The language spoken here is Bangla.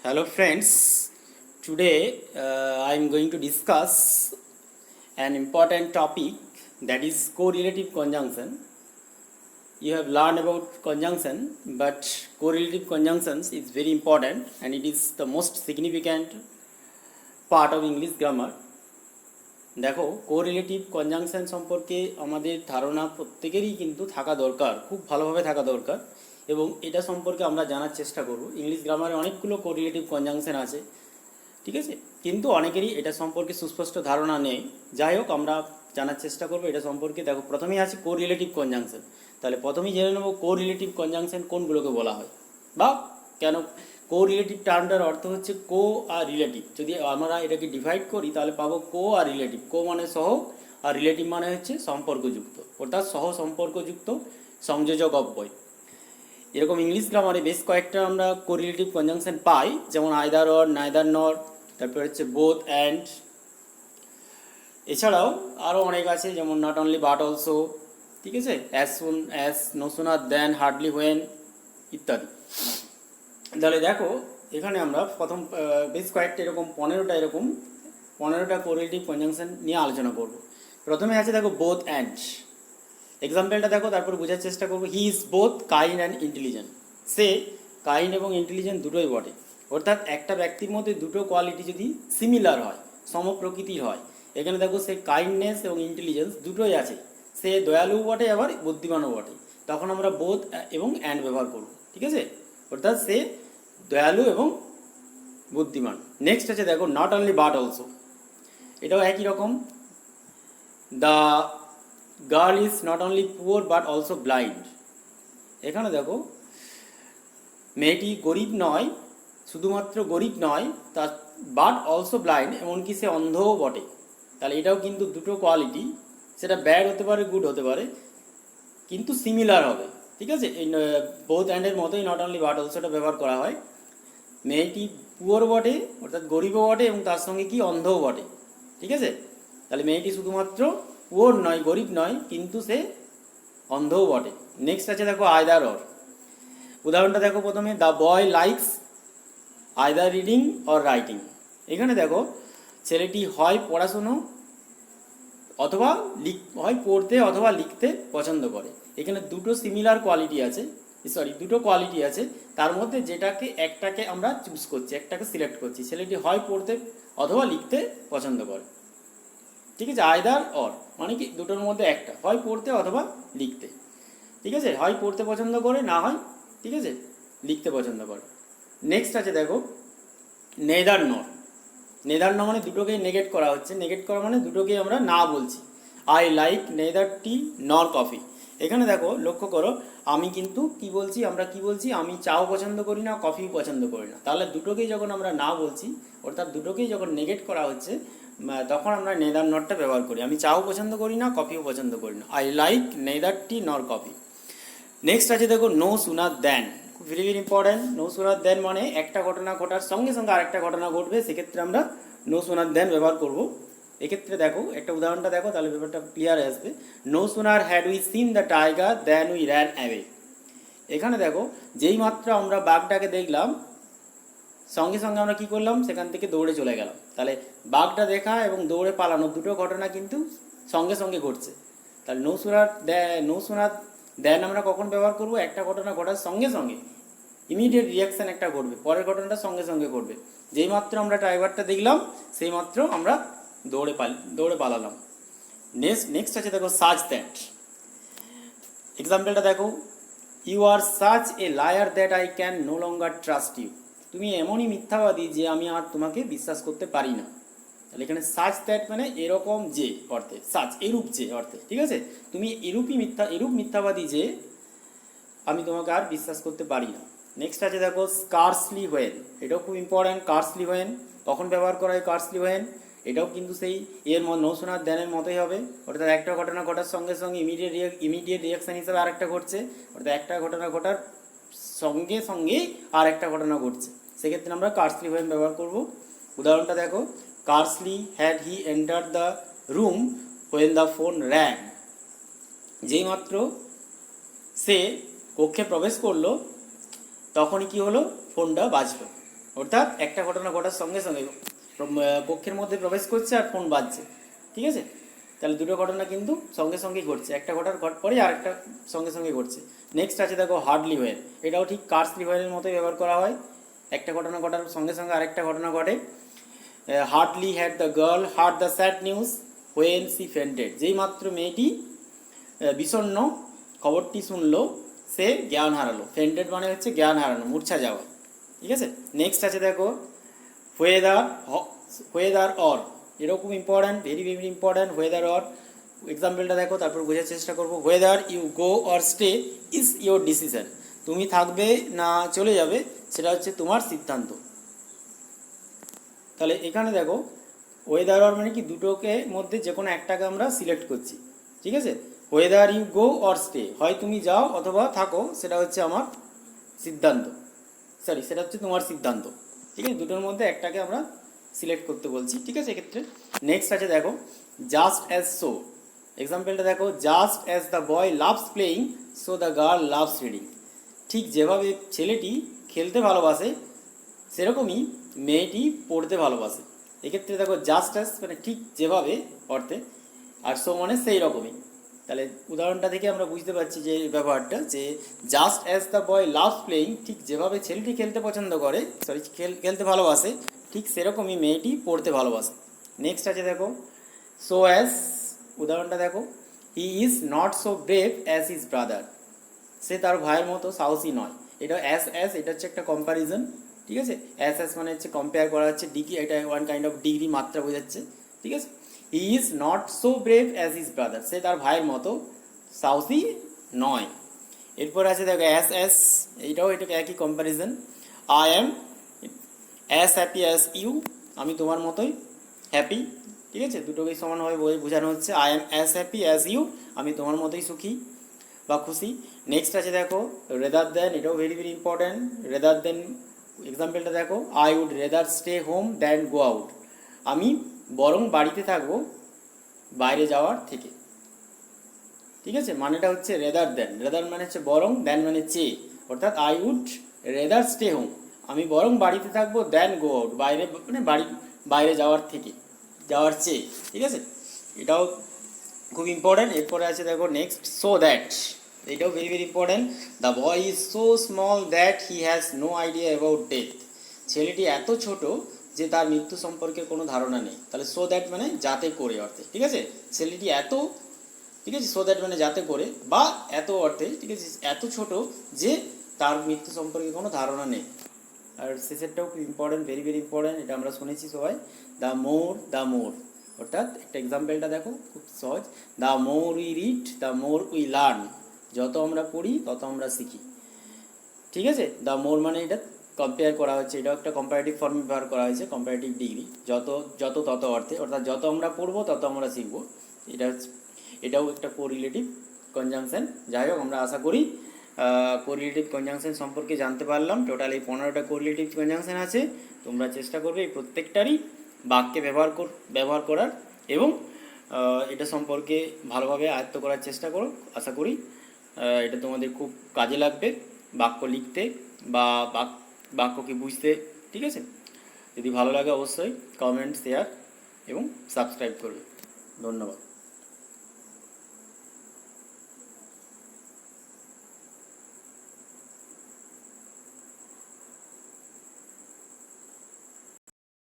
Hello friends, today I am going to discuss an important topic, that is correlative conjunction. You have learned about conjunction, but correlative conjunctions is very important and it is the most significant part of English grammar. দেখো কোরিলেটিভ কনজাংশন সম্পর্কে আমাদের ধারণা প্রত্যেকেরই কিন্তু থাকা দরকার, খুব ভালোভাবে থাকা দরকার, এবং এটা সম্পর্কে আমরা জানার চেষ্টা করব। ইংলিশ গ্রামারে অনেকগুলো কোরিলেটিভ কনজাংশন আছে, ঠিক আছে, কিন্তু অনেকেরই এটা সম্পর্কে সুস্পষ্ট ধারণা নেই। যাই হোক, আমরা জানার চেষ্টা করব এটা সম্পর্কে। দেখো, প্রথমেই আছে কোরিলেটিভ কনজাংশন। তাহলে প্রথমেই জেনে নেব কোরিলেটিভ কনজাংশন কোনগুলোকে বলা হয় বা কেন। কোরিলেটিভ টার্মটার অর্থ হচ্ছে কো আর রিলেটিভ। যদি আমরা এটাকে ডিভাইড করি তাহলে পাবো কো আর রিলেটিভ। কো মানে সহ আর রিলেটিভ মানে হচ্ছে সম্পর্কযুক্ত, অর্থাৎ সহ সম্পর্কযুক্ত সংযোজক অব্যয়। এরকম ইংলিশ গ্রামারে বেশ কয়েকটা আমরা কোরিলেটিভ কনজাংশন পাই, যেমন আইদার অর, নাইদার নর, তারপর হচ্ছে বোথ অ্যান্ড। এছাড়াও আরও অনেক আছে, যেমন নট অনলি বাট অলসো, ঠিক আছে, as soon as, no sooner then, hardly when ইত্যাদি। তাহলে দেখো, এখানে আমরা প্রথম বেশ কয়েকটা এরকম 15টা কোরিলেটিভ কনজাংশন নিয়ে আলোচনা করব। প্রথমে আছে দেখো বোথ অ্যান্ড। এক্সাম্পলটা দেখো, তারপর বোঝার চেষ্টা করবো। He is both kind and intelligent. Say kind এবং ইন্টেলিজেন্ট দুটোই বটে। অর্থাৎ একটা ব্যক্তির মধ্যে দুটো কোয়ালিটি যদি সিমিলার হয়, সমপ্রকৃতির হয়, এখানে দেখো সে কাইন্ডনেস এবং ইন্টেলিজেন্স দুটোই আছে। সে দয়ালুও বটে আবার বুদ্ধিমানও বটে, তখন আমরা বোথ এবং অ্যান্ড ব্যবহার করব, ঠিক আছে। অর্থাৎ সে দয়ালু এবং বুদ্ধিমান। নেক্সট আছে দেখো নট অনলি বাট অলসো। এটাও একই রকম। The girl is not only poor but also blind. এখানে দেখো মেয়েটি গরিব নয়, শুধুমাত্র গরিব নয়, তার বাট অলসো ব্লাইন্ড, এমনকি সে অন্ধও বটে। তাহলে এটাও কিন্তু দুটো কোয়ালিটি, সেটা ব্যাড হতে পারে, গুড হতে পারে, কিন্তু সিমিলার হবে, ঠিক আছে। এই বোথ অ্যান্ডের মতোই নট অনলি বাট অলসোটা ব্যবহার করা হয়। মেয়েটি পুয়ার বটে, অর্থাৎ গরিবও বটে, এবং তার সঙ্গে কি অন্ধও বটে, ঠিক আছে। তাহলে মেয়েটি শুধুমাত্র পুয়ার নয়, গরিব নয়, কিন্তু সে অন্ধও বটে। নেক্সট আছে দেখো আইদার অর। উদাহরণটা দেখো প্রথমে, the boy likes either reading or writing. এখানে দেখো ছেলেটি হয় পড়াশুনো অথবা হয় পড়তে অথবা লিখতে পছন্দ করে। এখানে দুটো সিমিলার কোয়ালিটি আছে, দুটো কোয়ালিটি আছে, তার মধ্যে একটাকে আমরা চুজ করছি, একটাকে সিলেক্ট করছি। ছেলেটি হয় পড়তে অথবা লিখতে পছন্দ করে, ঠিক আছে। আইদার অর মানে কি দুটোর মধ্যে একটা, হয় পড়তে অথবা লিখতে, ঠিক আছে। হয় পড়তে পছন্দ করে, না হয়, ঠিক আছে, লিখতে পছন্দ করে। নেক্সট আছে দেখো নেদার নর। নেদার নর মানে দুটোকেই নেগেট করা হচ্ছে। নেগেট করা মানে দুটোকেই আমরা না বলছি। আই লাইক নেদার টি নর কফি। এখানে দেখো লক্ষ্য করো, আমি কিন্তু কি বলছি, আমরা কি বলছি, আমি চাও পছন্দ করি না, কফিও পছন্দ করি না। তাহলে দুটোকেই যখন আমরা না বলছি, অর্থাৎ দুটোকেই যখন নেগেট করা হচ্ছে, তখন আমরা নেদার নটটা ব্যবহার করি। আমি চাও পছন্দ করি না, কফিও পছন্দ করি না। আই লাইক নেদার টি নর কফি। নেক্সট আছে দেখো no sooner then. Very very important. No sooner then মানে একটা ঘটনা ঘটার সঙ্গে সঙ্গে আরেকটা ঘটনা ঘটবে, সেক্ষেত্রে আমরা নো সুনার দেন ব্যবহার করব। এক্ষেত্রে দেখো একটা উদাহরণটা দেখো, তাহলে ব্যাপারটা ক্লিয়ার আসবে। No sooner had we seen the tiger then we ran away. এখানে দেখো যেই মাত্র আমরা বাঘটাকে দেখলাম, সঙ্গে সঙ্গে আমরা কি করলাম, সেখান থেকে দৌড়ে চলে গেলাম। তাহলে বাঘটা দেখা এবং দৌড়ে পালানো দুটো ঘটনা কিন্তু সঙ্গে সঙ্গে ঘটছে। তাহলে নো সুনার দেন আমরা কখন ব্যবহার করব, একটা ঘটনা ঘটার সঙ্গে সঙ্গে ইমিডিয়েট রিয়াকশান একটা ঘটবে, পরের ঘটনাটা সঙ্গে সঙ্গে ঘটবে। যেই মাত্র আমরা টাইগারটা দেখলাম, সেই মাত্র আমরা দৌড়ে পালালাম। নেক্সট আছে দেখো সাচ দ্যাট। এক্সাম্পলটা দেখো, you are such a liar that I can no longer trust you. তুমি এমনই মিথ্যাবাদী যে আমি আর তোমাকে বিশ্বাস করতে পারি না। তাহলে এখানে সাচ দ্যাট মানে এরকম যে অর্থে, সাচ এরূপ যে অর্থে, ঠিক আছে। তুমি এরূপ মিথ্যাবাদী যে আমি তোমাকে আর বিশ্বাস করতে পারি না। নেক্সট আছে দেখো স্কার্সলি হোয়েন। এটাও খুব ইম্পর্ট্যান্ট। কার্সলি হোয়েন কখন ব্যবহার করা হয়, কার্সলি হোয়েন, এটাও কিন্তু সেই নো শোনার দেনের মতোই হবে। অর্থাৎ একটা ঘটনা ঘটার সঙ্গে সঙ্গে ইমিডিয়েট রিয়াকশান হিসেবে আরেকটা ঘটছে, অর্থাৎ একটা ঘটনা ঘটার সঙ্গে সঙ্গে আর একটা ঘটনা ঘটছে, সেক্ষেত্রে আমরা কার্সলি হোয়েন ব্যবহার করব। উদাহরণটা দেখো, scarcely had he enter the room when the phone rang. যেই মাত্র সে কক্ষে প্রবেশ করলো, তখনই কি হলো, ফোনটা বাজলো। অর্থাৎ একটা ঘটনা ঘটার সঙ্গে সঙ্গে কক্ষের মধ্যে প্রবেশ করছে আর ফোন বাজছে, ঠিক আছে? তাহলে দুটো ঘটনা কিন্তু সঙ্গে সঙ্গেই ঘটছে, একটা ঘটার পরেই আরেকটা সঙ্গে সঙ্গে ঘটছে। নেক্সট আছে দেখো হার্ডলি ওয়েন, এটাও ঠিক কার্সলি ওয়েনের মতোই ব্যবহার করা হয়। একটা ঘটনা ঘটার সঙ্গে সঙ্গে আরেকটা ঘটনা ঘটে। Hardly had the girl heard the sad news when she fainted, যেই মাত্র মেয়েটি বিষণ্ণ খবরটি শুনলো সে জ্ঞান হারালো। ফেন্টেড মানে হচ্ছে জ্ঞান হারানো, মূর্ছা যাওয়া, ঠিক আছে? নেক্সট আছে দেখো ওয়েদার অর, এটাও খুব important, very very important. Whether or এক্সাম্পলটা দেখো, তারপর বোঝার চেষ্টা করবো। Whether you go or stay is your decision, তুমি থাকবে না চলে যাবে সেটা হচ্ছে তোমার সিদ্ধান্ত। তাহলে এখানে দেখো ওয়েদার অর মানে কি, দুটোকে মধ্যে যে কোনো একটাকে আমরা সিলেক্ট করছি, ঠিক আছে? Whether you go or stay, হয় তুমি যাও অথবা থাকো, সেটা হচ্ছে আমার সিদ্ধান্ত, সেটা হচ্ছে তোমার সিদ্ধান্ত, ঠিক আছে? দুটোর মধ্যে একটাকে আমরা সিলেক্ট করতে বলছি, ঠিক আছে এক্ষেত্রে। নেক্সট আছে দেখো জাস্ট অ্যাজ সো, এক্সাম্পলটা দেখো, just as the boy loves playing so the girl loves reading, ঠিক যেভাবে ছেলেটি খেলতে ভালোবাসে সেরকমই মেয়েটি পড়তে ভালোবাসে। এক্ষেত্রে দেখো জাস্ট অ্যাজ মানে ঠিক যেভাবে অর্থে, আর সো মানে সেই রকমই। তাহলে উদাহরণটা থেকে আমরা বুঝতে পারছি যে ব্যবহারটা, যে just as the boy loves playing, ঠিক যেভাবে ছেলেটি খেলতে পছন্দ করে, খেলতে ভালোবাসে, ঠিক সেরকমই মেয়েটি পড়তে ভালোবাসে। নেক্সট আছে দেখো সো অ্যাজ, উদাহরণটা দেখো, he is not so brave as his brother, সে তার ভাইয়ের মতো সাহসী নয়। এটা এটা হচ্ছে একটা কম্প্যারিজন, ঠিক আছে? অ্যাস মানে হচ্ছে কম্পেয়ার করা হচ্ছে, ডিগ্রি, এটা ওয়ান কাইন্ড অফ ডিগ্রি মাত্রা বোঝাচ্ছে, ঠিক আছে? He is not so brave as his brother, সে তার ভাইয়ের মতো সাহসী নয়। এরপর আছে দেখো অ্যাস, এইটাও এটাকে একই comparison. I am as happy as you, আমি তোমার মতোই হ্যাপি, ঠিক আছে? দুটোকেই সমানভাবে বোঝানো হচ্ছে। I am as happy as you, আমি তোমার মতোই সুখী বা খুশি। নেক্সট আছে দেখো রেদার দেন, এটাও very very important. Rather then এক্সাম্পলটা দেখো, I would rather stay home than go out, আমি বরং বাড়িতে থাকবো বাইরে যাওয়ার থেকে, ঠিক আছে? মানেটা হচ্ছে রেদার দেন, রেদার মানে হচ্ছে বরং, দেন মানে চেয়ে, অর্থাৎ I would rather stay home, আমি বরং বাড়িতে থাকবো, দেন গো আউট, বাইরে মানে বাইরে যাওয়ার থেকে, যাওয়ার চেয়ে, ঠিক আছে? এটাও খুব ইম্পর্ট্যান্ট। এরপরে আছে দেখো নেক্সট সো দ্যাট, এটাও very very important. The boy is so small that he has no idea about death, ছেলেটি এত ছোট যে তার মৃত্যু সম্পর্কে কোনো ধারণা নেই। তাহলে সো দ্যাট মানে যাতে করে অর্থে, ঠিক আছে? ছেলেটি এত, ঠিক আছে? সো দ্যাট মানে যাতে করে বা এত অর্থে, ঠিক আছে? এত ছোট যে তার মৃত্যু সম্পর্কে কোনো ধারণা নেই। আর শেষেরটাও খুব ইম্পর্ট্যান্ট, ভেরি ভেরি ইম্পর্ট্যান্ট, এটা আমরা শুনেছি সবাই। দ্য মোর, অর্থাৎ একটা এক্সাম্পলটা দেখো খুব সহজ। The more we read the more we learn, যত আমরা পড়ি তত আমরা শিখি, ঠিক আছে? দ্য মোর মানে এটা কম্পেয়ার করা হচ্ছে, এটাও একটা কম্পারেটিভ ফর্ম ব্যবহার করা হয়েছে, কম্পারেটিভ ডিগ্রি, যত তত অর্থে, অর্থাৎ যত আমরা পড়বো তত আমরা শিখবো। এটাও একটা কোরিলেটিভ কনজাংশন। যাই হোক, আমরা আশা করি কোরিলেটিভ কনজাংশন সম্পর্কে জানতে পারলাম। টোটাল এই 15টা কোরিলেটিভ কনজাংশন আছে, তোমরা চেষ্টা করবে এই প্রত্যেকটারই বাক্যে ব্যবহার করার, এবং এটা সম্পর্কে ভালোভাবে আয়ত্ত করার চেষ্টা করো। আশা করি এটা তোমাদের খুব কাজে লাগবে বাক্য লিখতে বা বাক্যকে বুঝতে, ঠিক আছে? যদি ভালো লাগে অবশ্যই কমেন্ট, শেয়ার এবং সাবস্ক্রাইব করবে। ধন্যবাদ।